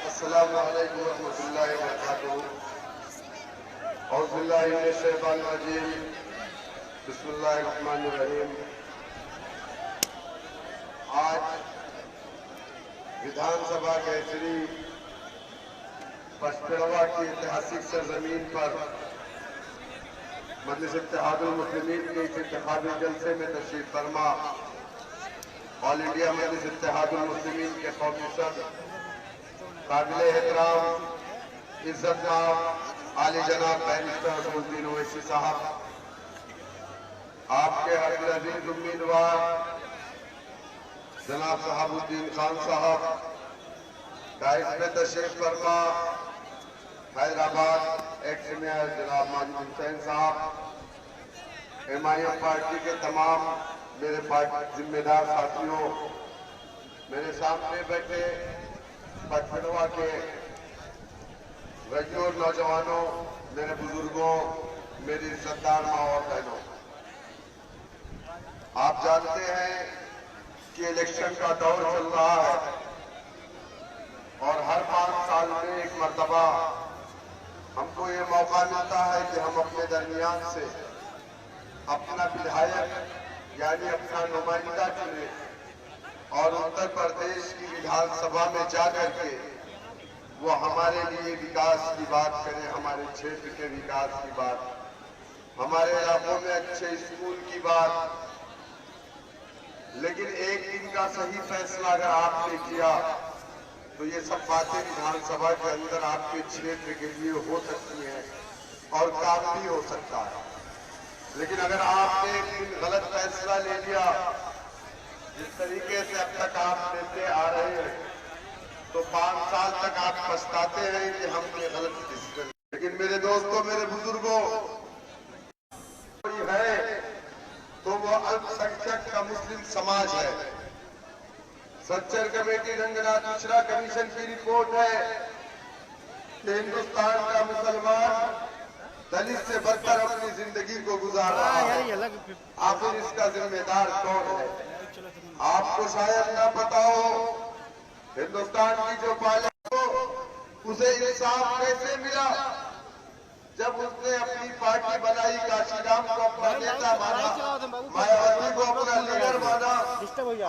अस्सलामु अलैकुम रहमतुल्लाहि व बरकातुहू। औज़ु बिल्लाहि मिनश शैतानिर रजीम। बिस्मिल्लाहिर रहमानिर रहीम। आज विधानसभा केसरी पचपेड़वा की ऐतिहासिक सरजमीन पर मजलिस इत्तेहादुल मुस्लिमीन के इस इंतखाबी जलसे में तशरीफ फरमा ऑल इंडिया मजलिस इत्तेहादुल मुस्लिमीन के कौमी सदर काबिल एहतराम इज्जतमाब आली जनाब बैरिस्टर असदुद्दीन ओवैसी साहब, आपके हर अजीज उम्मीदवार जनाब शहाबुद्दीन खान साहब, डाइस में तशरीफ फरमा हैदराबाद एक्स मेयर जनाब माजिद हुसैन साहब, MIM पार्टी के तमाम मेरे पार्टी जिम्मेदार साथियों, मेरे सामने बैठे पचपेड़वा के रजोर नौजवानों, मेरे बुजुर्गों, मेरी इज्जतदार माँ और बहनों, आप जानते हैं कि इलेक्शन का दौर चल रहा है और हर 5 साल में एक मर्तबा हमको ये मौका मिलता है कि हम अपने दरमियान से अपना विधायक यानी अपना नुमाइंदा चुने और उत्तर प्रदेश की विधानसभा में जाकर के वो हमारे लिए विकास की बात करें, हमारे क्षेत्र के विकास की बात, हमारे इलाकों में अच्छे स्कूल की बात। लेकिन एक दिन का सही फैसला अगर आपने किया तो ये सब बातें विधानसभा के अंदर आपके क्षेत्र के लिए हो सकती हैं और काम भी हो सकता है। लेकिन अगर आपने एक दिन गलत फैसला ले लिया, जिस तरीके से अब तक आप लेते आ रहे हैं, तो 5 साल तक आप पछताते हैं कि हमने गलत डिसीजन। लेकिन मेरे दोस्तों, मेरे बुजुर्गों, है तो वो अल्पसंख्यक का मुस्लिम समाज है। सच्चर कमेटी रंगनाथ मिश्रा कमीशन की रिपोर्ट है कि हिंदुस्तान का मुसलमान दलित से बढ़कर अपनी जिंदगी को गुजार रहा है। आखिर इसका जिम्मेदार कौन है? आपको शायद ना पता हो, हिंदुस्तान की जो पायलट हो उसे इंसाफ कैसे मिला जब उसने अपनी पार्टी बनाई, काशीराम को अपना नेता माना, मायावती को अपना लीडर माना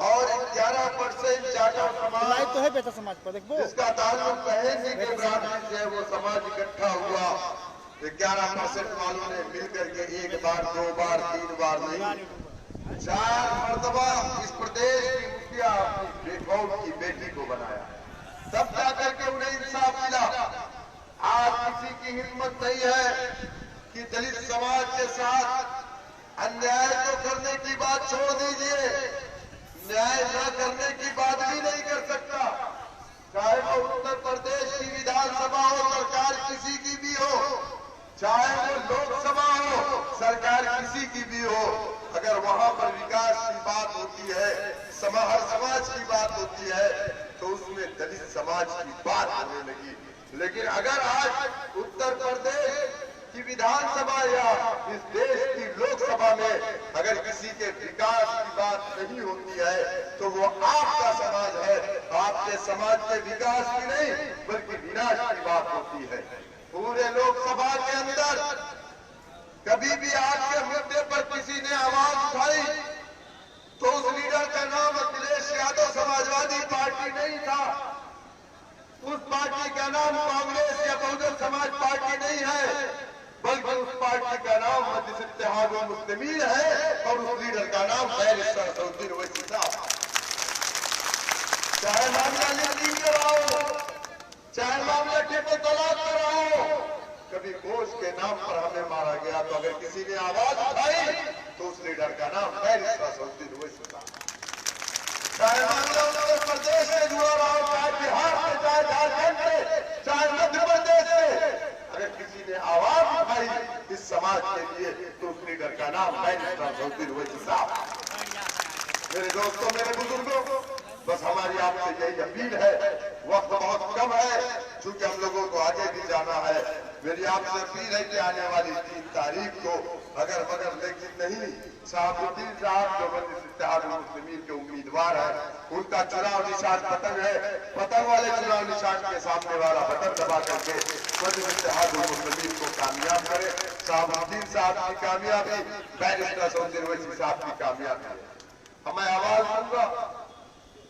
और 11% जाटव समाज जिसका ताल्लुक बहन के ब्राह्मण से वो समाज इकट्ठा हुआ। 11% वालों ने मिलकर के 1 बार 2 बार 3 बार नहीं 4 मर्तबा इस प्रदेश की मुखिया अपनी बेटी को बनाया। तब जाकर के समाज के साथ अन्याय तो करने की बात छोड़ दीजिए, न्याय न करने की बात भी नहीं कर सकता। चाहे वो उत्तर प्रदेश की विधानसभा हो, सरकार किसी की भी हो, चाहे वो लोकसभा हो, सरकार किसी की भी हो, अगर वहां पर विकास की बात होती है, हर समाज की बात होती है, तो उसमें दलित समाज की बात होने लगी। लेकिन अगर आज उत्तर प्रदेश की विधानसभा या इस देश की लोकसभा में अगर किसी के विकास की बात नहीं होती है, तो वो आपका समाज है। आपके समाज के विकास की नहीं बल्कि विनाश की बात होती है। पूरे लोकसभा के अंदर कभी भी आपके मुद्दे पर किसी ने आवाज उठाई तो उस लीडर का नाम अखिलेश यादव समाजवादी पार्टी नहीं था, उस पार्टी का नाम कांग्रेस या बहुजन समाज पार्टी नहीं है, बल्कि उस पार्टी का नाम मजलिस इत्तेहादुल मुस्लिमीन है और उस लीडर का नाम बैरिस्टर असदुद्दीन ओवैसी साहब। चाहे मामला लिंचिंग कराओ, चाहे मामला ट्रिपल तलाक कराओ, कभी घोष के नाम पर हमें मारा गया तो अगर किसी ने आवाज उठाई तो उस लीडर का नाम बैरिस्टर असदुद्दीन ओवैसी साहब। चाहे मामला उत्तर प्रदेश से जुड़ा रहा, चाहे बिहार से, चाहे झारखंड से, चाहे मध्य प्रदेश से, अगर किसी ने आवाज उठाई इस समाज के लिए तो उस लीडर का नाम बैरिस्टर असदुद्दीन ओवैसी साहब। मेरे दोस्तों, मेरे बुजुर्गों, बस हमारी आपसे यही अपील है, वक्त बहुत कम है, चूंकि हम लोगों को आगे भी जाना है। मेरी आपसे अपील है कि आने वाली 3 तारीख को अगर मगर लेकिन नहीं, शहाबुद्दीन साहब जो मजलिस इत्तेहादुल मुस्लिमीन के उम्मीदवार हैं, उनका चुनाव निशान पतंग है, पतंग वाले चुनाव निशान के सामने वाला बटन दबा करके मजलिस इत्तेहादुल मुस्लिमीन को कामयाब करे। शहाबुद्दीन साहब की कामयाबी बैरिस्टर असदुद्दीन ओवैसी साहब की कामयाबी है। मैं आवाज दूंगा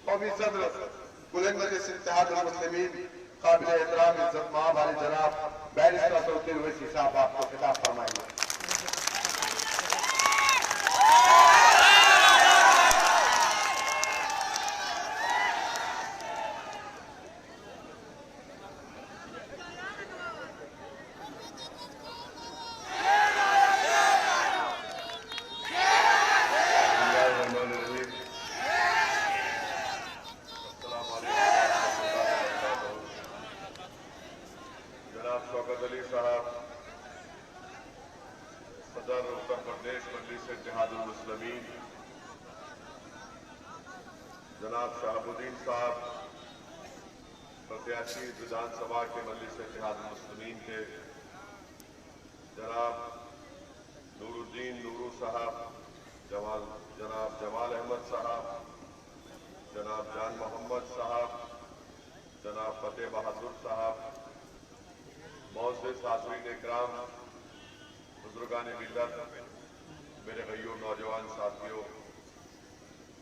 कौमी सदर कुल मजलिस इत्तेहादुल मुस्लिमीन काबिल एहतराम इज्जत मां वाले जनाब बैरिस्टर असदुद्दीन ओवैसी साहब आपको खिताब फरमाएंगे। शौकत अली साहब सदर उत्तर प्रदेश मजलिस इत्तेहादुल मुस्लिमीन, जनाब शहाबुद्दीन साहब प्रत्याशी विधानसभा के मजलिस इत्तेहादुल मुस्लिमीन के, जनाब नूरुद्दीन नूरू साहब, जनाब जमाल अहमद साहब, जनाब जान मोहम्मद साहब, जनाब फतेह बहादुर साहब, मोअज़्ज़िज़ हाज़रीन इकराम, बुजुर्गान मिल्लत, मेरे भाइयों नौजवान साथियों,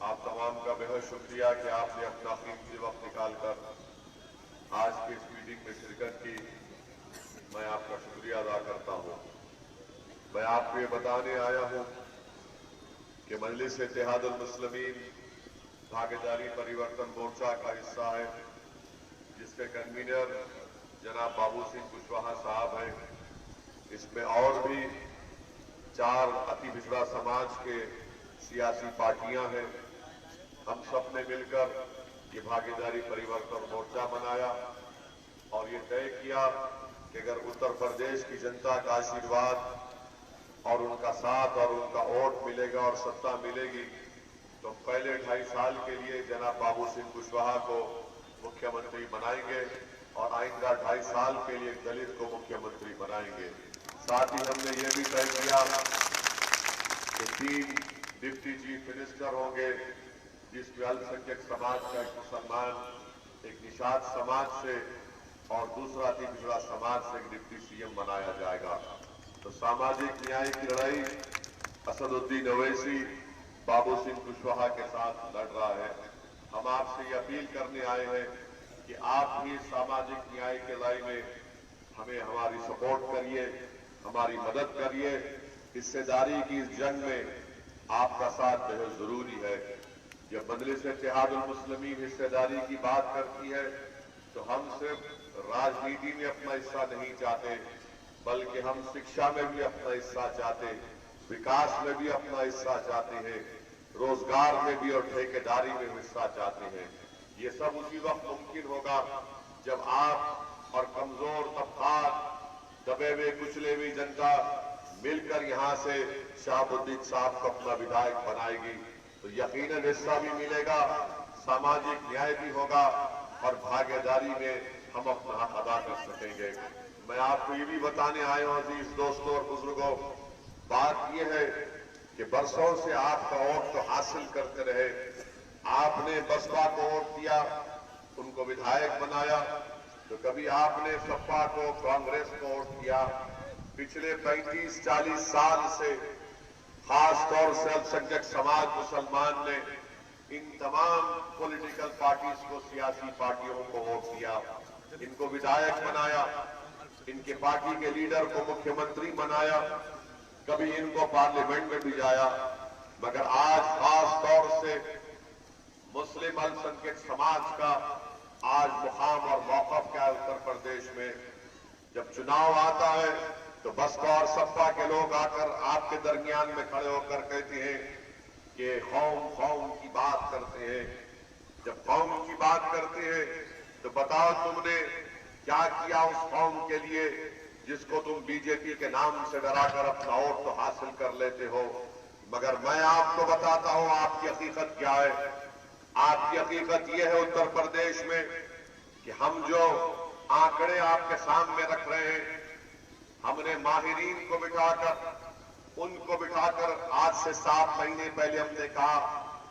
आप तमाम का बेहद शुक्रिया कि आपने अपना कीमती वक्त निकालकर आज की इस मीटिंग में शिरकत की। मैं आपका शुक्रिया अदा करता हूँ। मैं आपको ये बताने आया हूँ कि मजलिस इत्तेहादुल मुस्लिमीन भागीदारी परिवर्तन मोर्चा का हिस्सा है, जिसके कन्वीनर जनाब बाबू सिंह कुशवाहा साहब हैं। इसमें और भी 4 अति पिछड़ा समाज के सियासी पार्टियां हैं। हम सब ने मिलकर ये भागीदारी परिवर्तन मोर्चा बनाया और ये तय किया कि अगर उत्तर प्रदेश की जनता का आशीर्वाद और उनका साथ और उनका वोट मिलेगा और सत्ता मिलेगी, तो पहले 2.5 साल के लिए जनाब बाबू सिंह कुशवाहा को मुख्यमंत्री बनाएंगे और आइंदा 2.5 साल के लिए दलित को मुख्यमंत्री बनाएंगे। साथ ही हमने ये भी तय किया कि 3 डिप्टी चीफ मिनिस्टर होंगे, जिसमें अल्पसंख्यक समाज का एक मुसलमान, एक निषाद समाज से और दूसरा अति पिछड़ा समाज से एक डिप्टी सीएम बनाया जाएगा। तो सामाजिक न्याय की लड़ाई असदुद्दीन ओवैसी बाबू सिंह कुशवाहा के साथ लड़ रहा है। हम आपसे ये अपील करने आए हैं कि आप भी सामाजिक न्याय के लड़ाई में हमें हमारी सपोर्ट करिए, हमारी मदद करिए। हिस्सेदारी की इस जंग में आपका साथ बेहद जरूरी है। जब मजलिस इत्तेहादुल मुस्लिमीन हिस्सेदारी की बात करती है तो हम सिर्फ राजनीति में अपना हिस्सा नहीं चाहते, बल्कि हम शिक्षा में भी अपना हिस्सा चाहते हैं, विकास में भी अपना हिस्सा चाहते हैं, रोजगार में भी और ठेकेदारी में हिस्सा चाहते हैं। ये सब उसी वक्त मुमकिन होगा जब आप और कमजोर तबकात, दबे हुए कुचले हुई जनता मिलकर यहां से शहाबुद्दीन साहब को अपना विधायक बनाएगी, तो यकीनन हिस्सा भी मिलेगा, सामाजिक न्याय भी होगा और भागीदारी में हम अपना हक अदा कर सकेंगे। मैं आपको ये भी बताने आया हूं अजीज दोस्तों और बुजुर्गों, बात यह है कि बरसों से आपका वोट तो हासिल करते रहे, आपने बसपा को वोट दिया, उनको विधायक बनाया, तो कभी आपने सपा को, कांग्रेस को वोट दिया। पिछले 35-40 साल से खास तौर से अल्पसंख्यक समाज मुसलमान ने इन तमाम पॉलिटिकल पार्टीज को, सियासी पार्टियों को वोट दिया, इनको विधायक बनाया, इनके पार्टी के लीडर को मुख्यमंत्री बनाया, कभी इनको पार्लियामेंट में भिजाया। मगर आज खास तौर से मुस्लिम अल्पसंख्यक समाज का आज मुकाम और मौकफ क्या है उत्तर प्रदेश में। जब चुनाव आता है तो बसपा और सपा के लोग आकर आपके दरमियान में खड़े होकर कहते हैं कि कौम की बात करते हैं। जब कौम की बात करते हैं तो बताओ तुमने क्या किया उस कौम के लिए जिसको तुम बीजेपी के नाम से डराकर अपना वोट तो हासिल कर लेते हो। मगर मैं आपको बताता हूं आपकी हकीकत क्या है। आपकी हकीकत यह है उत्तर प्रदेश में कि हम जो आंकड़े आपके सामने रख रहे हैं, हमने माहिरीन को बिठाकर आज से 7 महीने पहले हमने कहा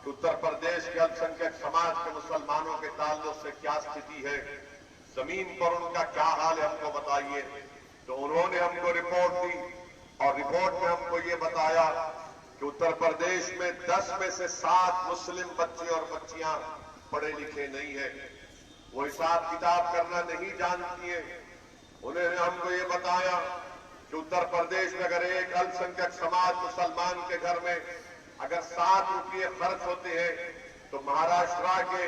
कि उत्तर प्रदेश के अल्पसंख्यक समाज के मुसलमानों के ताल्लुक से क्या स्थिति है, जमीन पर उनका क्या हाल है, हमको बताइए। तो उन्होंने हमको रिपोर्ट दी और रिपोर्ट में हमको ये बताया कि उत्तर प्रदेश में 10 में से 7 मुस्लिम बच्चे और बच्चियां पढ़े लिखे नहीं है, वो हिसाब किताब करना नहीं जानती है। उन्होंने हमको ये बताया कि उत्तर प्रदेश में अगर एक अल्पसंख्यक समाज मुसलमान के घर में अगर 7 रुपये खर्च होते हैं तो महाराष्ट्र के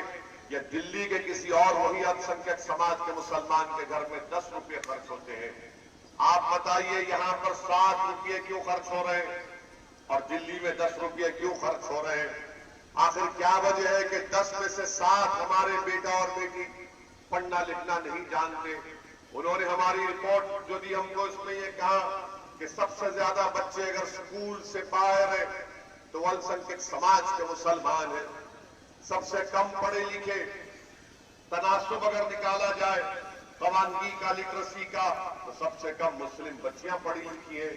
या दिल्ली के किसी और वही अल्पसंख्यक समाज के मुसलमान के घर में 10 रुपये खर्च होते हैं। आप बताइए यहां पर 7 रुपये क्यों खर्च हो रहे हैं और दिल्ली में 10 रुपये क्यों खर्च हो रहे हैं? आखिर क्या वजह है कि 10 में से 7 हमारे बेटा और बेटी पढ़ना लिखना नहीं जानते? उन्होंने हमारी रिपोर्ट जो दी हमको इसमें यह कहा कि सबसे ज्यादा बच्चे अगर स्कूल से बाहर है तो अल्पसंख्यक समाज के मुसलमान हैं। सबसे कम पढ़े लिखे, तनासुब अगर निकाला जाए कवानगी का, लिटरेसी का, तो सबसे कम मुस्लिम बच्चियां पढ़ी लिखी है।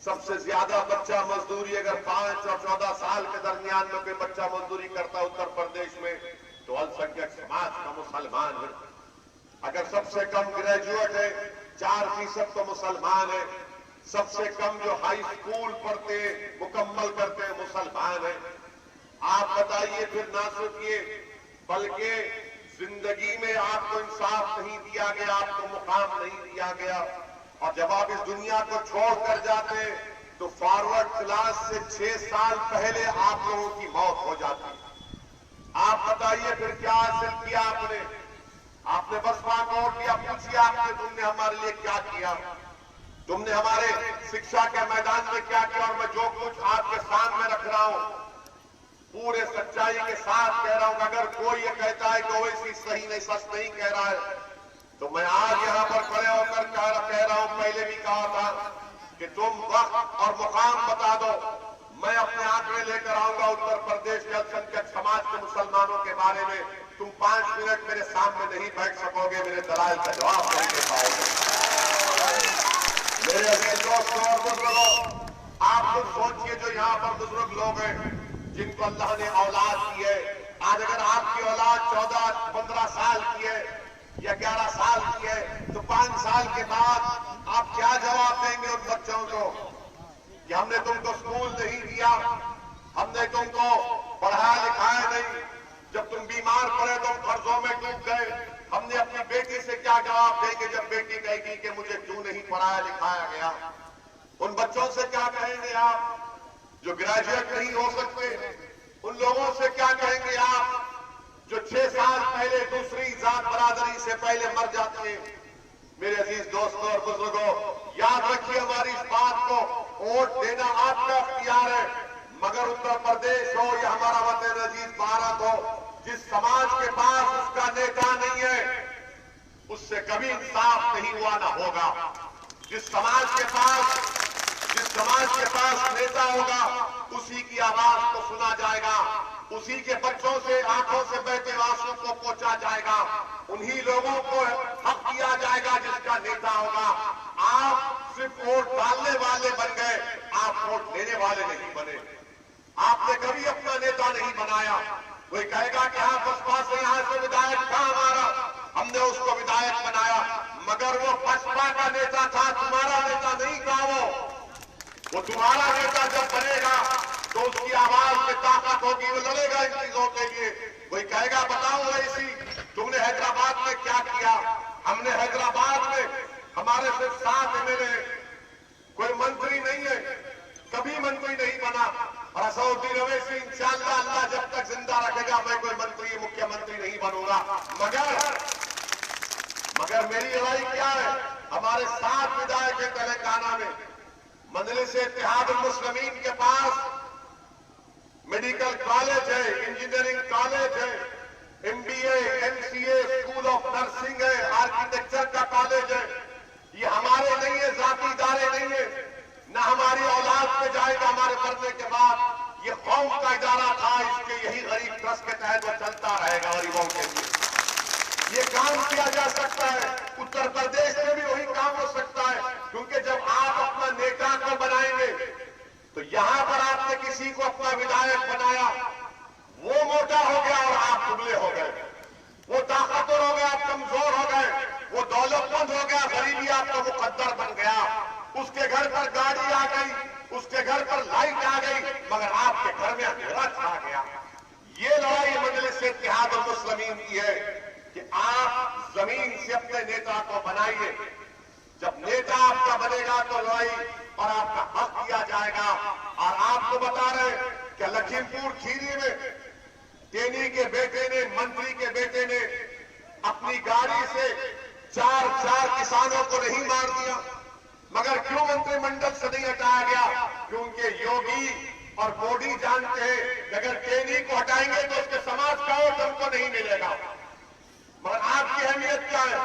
सबसे ज्यादा बच्चा मजदूरी अगर 5 और 14 साल के दरमियान में कोई बच्चा मजदूरी करता उत्तर प्रदेश में तो अल्पसंख्यक समाज का मुसलमान है। अगर सबसे कम ग्रेजुएट है 4% तो मुसलमान है। सबसे कम जो हाई स्कूल पढ़ते मुकम्मल करते हैं मुसलमान है। आप बताइए फिर ना सिर्फ ये बल्कि जिंदगी में आपको इंसाफ नहीं दिया गया, आपको मुकाम नहीं दिया गया, और जब आप इस दुनिया को छोड़कर जाते हैं तो फॉरवर्ड क्लास से 6 साल पहले आप लोगों की मौत हो जाती है। आप बताइए फिर क्या हासिल किया आपने? आपने बसपा को वोट दिया, पूछिए आपने तुमने हमारे लिए क्या किया, तुमने हमारे शिक्षा के मैदान में क्या किया। और मैं जो कुछ आपके सामने रख रहा हूं पूरे सच्चाई के साथ कह रहा हूं। अगर कोई ये कहता है कि ओवैसी सही नहीं, सच नहीं कह रहा है, तो मैं आज यहां पर खड़े होकर कह रहा हूं, पहले भी कहा था कि तुम वक्त और मुकाम बता दो, मैं अपने आंकड़े लेकर आऊंगा उत्तर प्रदेश के अल्पसंख्यक समाज के मुसलमानों के बारे में। तुम 5 मिनट मेरे सामने नहीं बैठ सकोगे, मेरे दलाल का जवाब नहीं दे पाओगे। मेरे अजीज दोस्तों और बुजुर्गों, आप लोग सोचिए जो यहाँ पर बुजुर्ग लोग हैं जिनको अल्लाह ने औलाद दी है, आज अगर आपकी औलाद 14-15 साल की है या 11 साल की है तो 5 साल के बाद आप क्या जवाब देंगे उन बच्चों को कि हमने तुमको स्कूल नहीं दिया, हमने तुमको पढ़ाया लिखाया नहीं, जब तुम बीमार पड़े तुम कर्जों में डूब गए। हमने अपनी बेटी से क्या जवाब देंगे जब बेटी कहेगी कि मुझे क्यों नहीं पढ़ाया लिखाया गया? उन बच्चों से क्या कहेंगे आप जो ग्रेजुएट नहीं हो सकते? उन लोगों से क्या कहेंगे आप जो 6 साल पहले दूसरी जात बरादरी से पहले मर जाते हैं? मेरे अजीज दोस्तों और बुजुर्गों, याद रखिए हमारी इस बात को, वोट देना आपका अख्तियार है, मगर उत्तर प्रदेश हो या हमारा वतन अजीज भारत हो, जिस समाज के पास उसका नेता नहीं है उससे कभी इंसाफ नहीं हुआ ना होगा। जिस समाज के पास नेता होगा उसी की आवाज को सुना जाएगा, उसी के बच्चों से आंखों से बहते आंसू को पहुंचा जाएगा, उन्हीं लोगों को हक दिया जाएगा जिसका नेता होगा। आप सिर्फ वोट डालने वाले बन गए, आप वोट लेने वाले नहीं बने। आपने कभी अपना नेता नहीं बनाया। कोई कहेगा कि हाँ बसपा से यहां से विधायक था हमारा, हमने उसको विधायक बनाया, मगर वो बसपा का नेता था, तुम्हारा नेता नहीं था। वो तुम्हारा नेता जब बनेगा तो उसकी आवाज में ताकत होगी, वो लड़ेगा इन चीजों के लिए। कोई कहेगा बताओ ऐसी तुमने हैदराबाद में क्या किया। हमने हैदराबाद में हमारे सिर्फ 7 एमएलए, कोई मंत्री नहीं है, कभी मंत्री नहीं बना। और असदुद्दीन अवैसी इंशाअल्लाह अल्लाह जब तक जिंदा रखेगा मैं कोई मंत्री मुख्यमंत्री नहीं बनूंगा। मगर मेरी लड़ाई क्या है, हमारे 7 विधायक है तेलंगाना में। मजलिस इत्तेहाद मुस्लिमीन के पास मेडिकल कॉलेज है, इंजीनियरिंग कॉलेज है, MBA, MCA, school of nursing है, आर्किटेक्चर का कॉलेज है। ये हमारे नहीं है, जाती इदारे नहीं है, न हमारी औलाद पे जाएगा हमारे मरने के बाद। ये कौम का इदारा था, इसके यही गरीब ट्रस्ट के तहत वो चलता रहेगा गरीबों के लिए। ये काम किया जा सकता है, उत्तर प्रदेश में भी वही काम हो सकता है, क्योंकि जब आप अपना नेता को बनाएंगे तो यहां पर आपने किसी को अपना विधायक बनाया, वो मोटा हो गया और आप दुबले हो गए, वो ताकतवर हो गया आप कमजोर हो गए, वो दौलतमंद हो गया गरीबी आपका मुकद्दर बन गया, उसके घर पर गाड़ी आ गई, उसके घर पर लाइट आ गई, मगर आपके घर में अंधेरा छा गया। ये लड़ाई मजलिस इत्तेहाद मुस्लिमीन की है कि आप जमीन से अपने नेता को बनाइए। जब नेता आपका बनेगा तो लड़ाई और आपका हक दिया जाएगा। और आपको बता रहे कि लखीमपुर खीरी में टेनी के बेटे ने, मंत्री के बेटे ने अपनी गाड़ी से 4 किसानों को नहीं मार दिया, मगर क्यों मंत्रिमंडल से नहीं हटाया गया? क्योंकि योगी और मोदी जानते हैं अगर टेनी को हटाएंगे तो उसके समाज का वोट हमको नहीं मिलेगा। मगर आपकी अहमियत क्या है?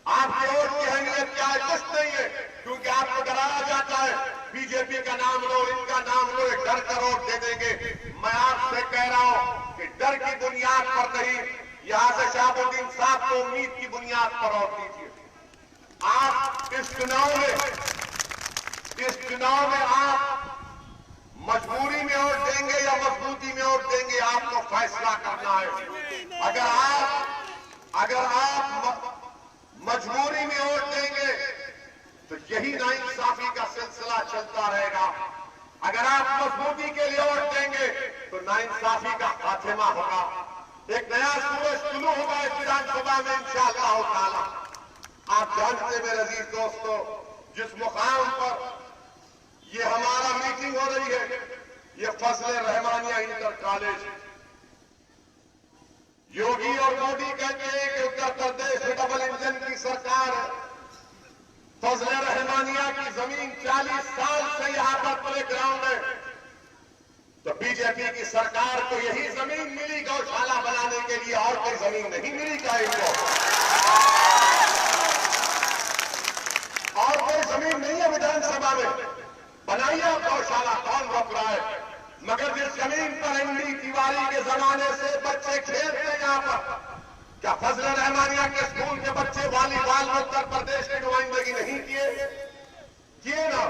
आपके वोट की अहमियत क्या है? कुछ नहीं है, क्योंकि आपको डराया जाता है बीजेपी का नाम लो, इनका नाम लो, एक डर का वोट दे देंगे। मैं आपसे कह रहा हूं कि डर की बुनियाद पर नहीं, यहां से शहाबुद्दीन साहब को उम्मीद की बुनियाद पर वोट दीजिए। आप इस चुनाव में आप मजबूरी में वोट देंगे या मजबूती में वोट देंगे, आपको फैसला करना है। अगर आप मजबूरी में वोट देंगे तो यही नाइंसाफी का सिलसिला चलता रहेगा। अगर आप मजबूती के लिए वोट देंगे तो नाइंसाफी का खात्मा होगा, एक नया सूरज शुरू होगा इस विधानसभा में इंशाअल्लाह ताला। आप जानते मेरे अजीज दोस्तों, जिस मुकाम पर ये हमारा मीटिंग हो रही है, ये फजल रहमानिया इंटर कॉलेज। योगी और मोदी कहते हैं कि उत्तर प्रदेश में डबल इंजन की सरकार है। फजल रहमानिया की जमीन 40 साल से यहां पर प्ले ग्राउंड है, तो बीजेपी की सरकार को यही जमीन मिली गौशाला बनाने के लिए, और कोई जमीन नहीं मिली क्या इनको? और कोई जमीन नहीं है विधानसभा में, बनाइए गौशाला, कौन रोक रहा है? मगर जिस जमीन पर एमडी तिवारी के जमाने से बच्चे खेलते हैं यहां पर, क्या फजल रहमानिया के स्कूल के बच्चे वॉलीबॉल में उत्तर प्रदेश की नुमाइंदगी नहीं किए ना?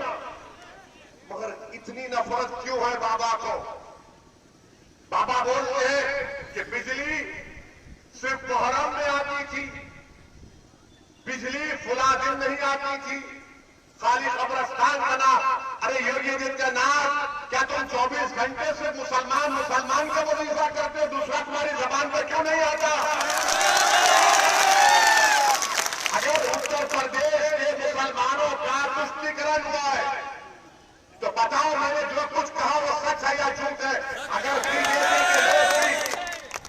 मगर इतनी नफरत क्यों है बाबा को? बाबा बोलते हैं कि बिजली सिर्फ मुहर्रम में आती थी, बिजली फुला दिन नहीं आती थी, खाली कब्रस्तान बना। अरे योगी आदित्यनाथ, क्या तुम 24 घंटे से मुसलमान का वजीफा करते हो? दूसरा तुम्हारी जबान पर क्यों नहीं आता? अगर उत्तर प्रदेश के मुसलमानों का तुष्टीकरण हुआ है तो बताओ मैंने जो कुछ कहा वो सच है या झूठ है?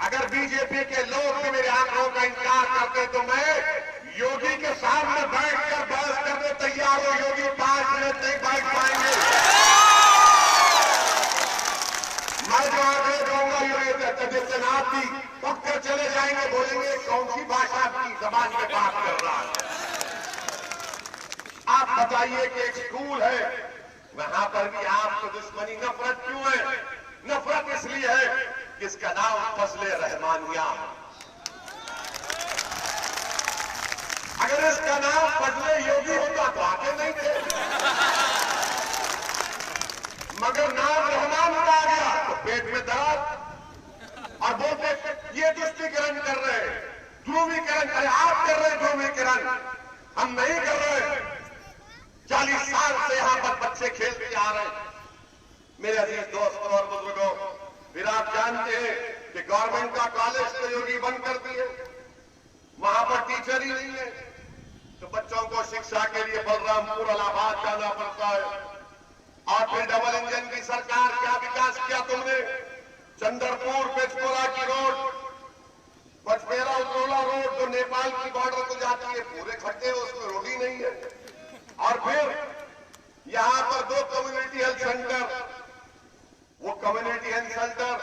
अगर बीजेपी के लोग भी मेरे आंकड़ों का इनकार करते तो मैं योगी के सामने बैठकर बहस करने तैयार हूं। जाएंगे, बोलेंगे कौन सी भाषा की जबान में बात कर रहा है। आप बताइए कि एक स्कूल है, वहां पर भी आपको दुश्मनी नफरत क्यों है? नफरत इसलिए है कि इसका नाम फजले रहमानिया। अगर इसका नाम फजले योगी होता तो आते नहीं थे, मगर नाम रहमान का आ गया तो पेट में दर्द, और बोलते ये तुष्टीकरण कर रहे हैं, ध्रुवीकरण। अरे आप कर रहे हैं ध्रुवीकरण, हम नहीं कर रहे। 40 साल से यहां पर बच्चे खेलते आ रहे हैं। मेरे अजीज दोस्तों और बुजुर्गों, फिर आप जानते हैं कि गवर्नमेंट का कॉलेज तो योगी बंद कर दिए, वहां पर टीचर ही नहीं है, तो बच्चों को शिक्षा के लिए बलरामपुर इलाहाबाद जाना पड़ता है। और फिर डबल इंजन की सरकार, क्या विकास किया तुमने? चंद्रपुर पेचपोरा की रोड, पचपेरा उतरौला रोड जो नेपाल की बॉर्डर को जाती है, पूरे खड्डे, उसमें रोड ही नहीं है। और फिर यहां पर 2 कम्युनिटी हेल्थ सेंटर, वो कम्युनिटी हेल्थ सेंटर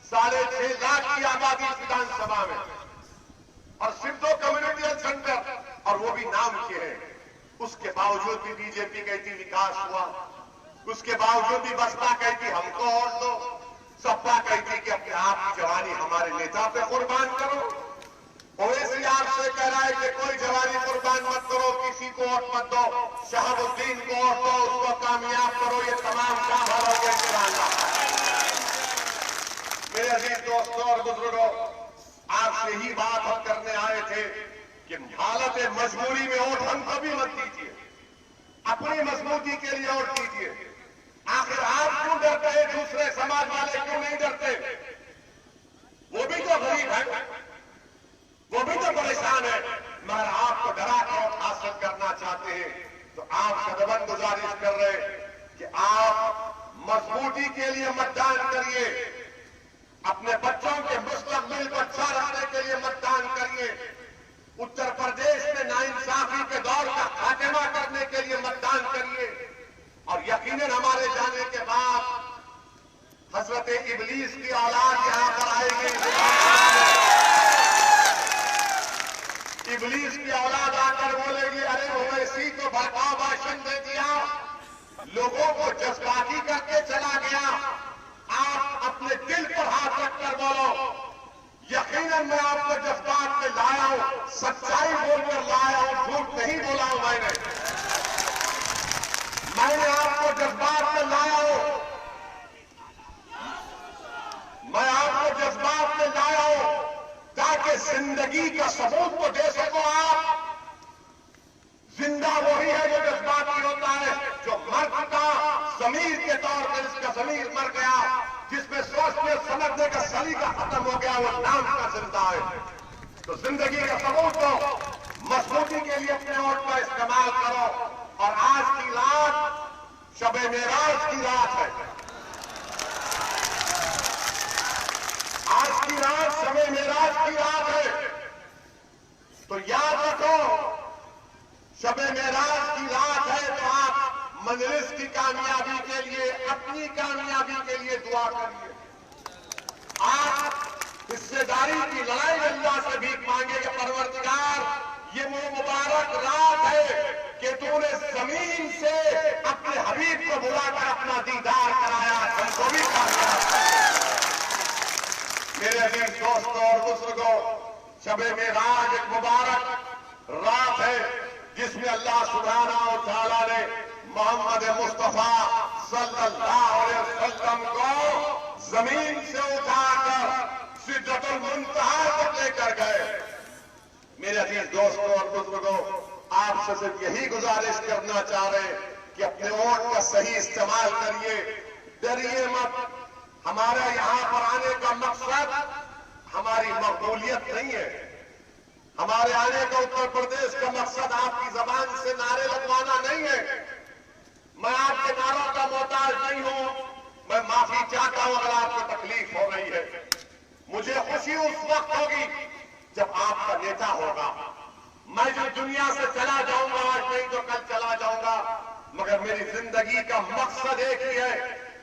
6.5 लाख की आबादी विधानसभा में, और सिर्फ 2 कम्युनिटी हेल्थ सेंटर, और वो भी नाम के हैं। उसके बावजूद भी बीजेपी कहती विकास हुआ, उसके बावजूद भी बसपा कहती हमको वोट दो, सपा कहती कि अपने आप की जवानी हमारे नेता पे कुर्बान करो। ओवैसी आपसे कह रहा है कि कोई जवानी कुर्बान मत करो, किसी को वोट मत दो, शहाबुद्दीन को वोट दो, उसको कामयाब करो। ये तमाम काम हो गया। मेरे अजीज दोस्तों और बुजुर्गों, आपसे ही बात हम करने आए थे कि हालत मजबूरी में वोट हम कभी मत दीजिए, अपनी मजबूती के लिए वोट दीजिए। आखिर आप क्यों डरते हैं? दूसरे समाज वाले क्यों नहीं डरते? वो भी तो गरीब है, वो भी तो परेशान है, मगर आपको डरा के वोट हासिल करना चाहते हैं। तो आप सदबन गुजारिश कर रहे कि आप मजबूती के लिए मतदान करिए, अपने बच्चों के मुस्तकबिल को अच्छा रखने के लिए मतदान करिए, उत्तर प्रदेश में नाइंसाफी के दौर का खात्मा करने के लिए मतदान करिए। और यकीनन हमारे जाने के बाद हजरत इबलीस की औलाद यहां पर आएगी। इबलीस की औलाद आकर बोलेगी, अरे ओवैसी तो भड़काऊ भाषण दे दिया, लोगों को जज्बाती करके चला गया, आप अपने दिल पर हाथ रखकर बोलो। यकीनन मैं आपको जज्बात में लाया हूं, सच्चाई बोलकर लाया हूं, झूठ नहीं बोला हूं। मैंने आपको जज्बात में लाया हूं, मैं आपको जज्बात में लाया हूं ताकि जिंदगी का सबूत तो दे सको। आप जिंदा वही है जो जज्बाती होता है, जो मर चुका जमीर के तौर पर, इसका जमीर मर गया, जिसमें सोचने समझने का सलीका खत्म हो गया, वो नाम का जिंदा है। तो जिंदगी का सबूत दो, मजबूती के लिए अपने वोट का इस्तेमाल करो। और आज की रात शबे मेराज की रात है, आज की रात शबे मेराज की रात है। तो याद रखो, शबे मेराज की रात है, तो आप मजलिस की कामयाबी के लिए, अपनी कामयाबी के लिए दुआ करिए। आप हिस्सेदारी की लड़ाई में अल्लाह से भीख मांगेंगे, परवरदिगार ये वो मुबारक रात है कि तूने जमीन से अपने हबीब को बुलाकर अपना दीदार कराया, हमको भी कामयाब। मेरे अजीज दोस्तों और बुजुर्गों, शबे मेराज एक मुबारक रात है जिसमें अल्लाह सुब्हानहू व तआला ने मोहम्मद मुस्तफा सल्लल्लाहु अलैहि वसल्लम को जमीन से उठाकर सिदरतुल मुंतहा तक लेकर गए। मेरे अजीज दोस्तों और बुजुर्गों, आपसे सिर्फ यही गुजारिश करना चाह रहे हैं कि अपने वोट का सही इस्तेमाल करिए, डरिए मत। हमारा यहां पर आने का मकसद हमारी मकबूलियत नहीं है, हमारे आने का उत्तर प्रदेश का मकसद आपकी जबान से नारे लगवाना नहीं है। मैं आपके नारों का मोहताज नहीं हूं, मैं माफी चाहता हूं अगर आपको तकलीफ हो रही है। मुझे खुशी उस वक्त होगी जब आपका नेता होगा। मैं जो दुनिया से चला जाऊंगा, आज नहीं तो कल चला जाऊंगा, मगर मेरी जिंदगी का मकसद एक ही है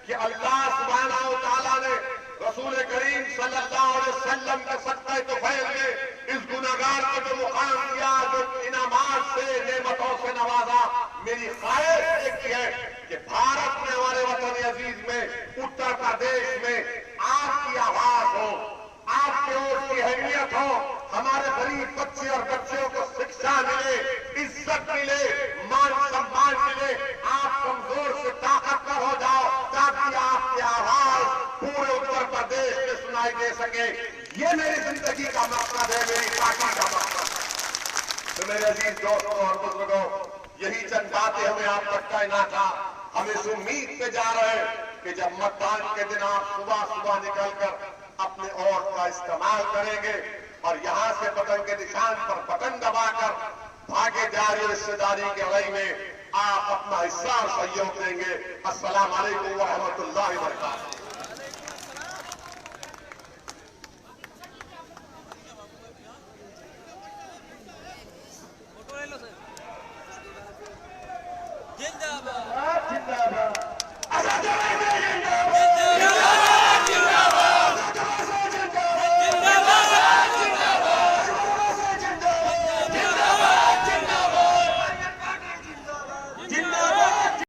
कि अल्लाह सुब्हानहू व तआला ने रसूल करीम सल्लल्लाहु अलैहि वसल्लम के सत्ते तो फैल में इस गुनाहगार को जो मुकाम दिया, जो इनामात से नेमतों से नवाजा, मेरी ख्वाहिश एक है कि भारत में, हमारे वतन अजीज में, उत्तर प्रदेश में आपकी आवाज हो, आपके ओर की अहमियत हो, हमारे गरीब बच्चे और बच्चों को शिक्षा मिले, इज्जत मिले, मान सम्मान मिले, आप कमजोर से ताकतवर हो जाओ ताकि आपकी आवाज पूरे उत्तर प्रदेश में सुनाई दे सके। ये मेरी जिंदगी का मकसद है, मेरी पार्टी का मकसद है। तो मेरे अजीज दोस्तों और बुजुर्गों, यही चंद बातें हमें आप तक कहना था। हम इस उम्मीद पे जा रहे हैं कि जब मतदान के दिन आप सुबह सुबह निकलकर अपने वोट का इस्तेमाल करेंगे और यहां से बटन के निशान पर बटन दबाकर भागीदारी और हिस्सेदारी के लड़ाई में आप अपना हिस्सा और सहयोग देंगे। अस्सलाम वालेकुम व रहमतुल्लाहि व बरकातहू।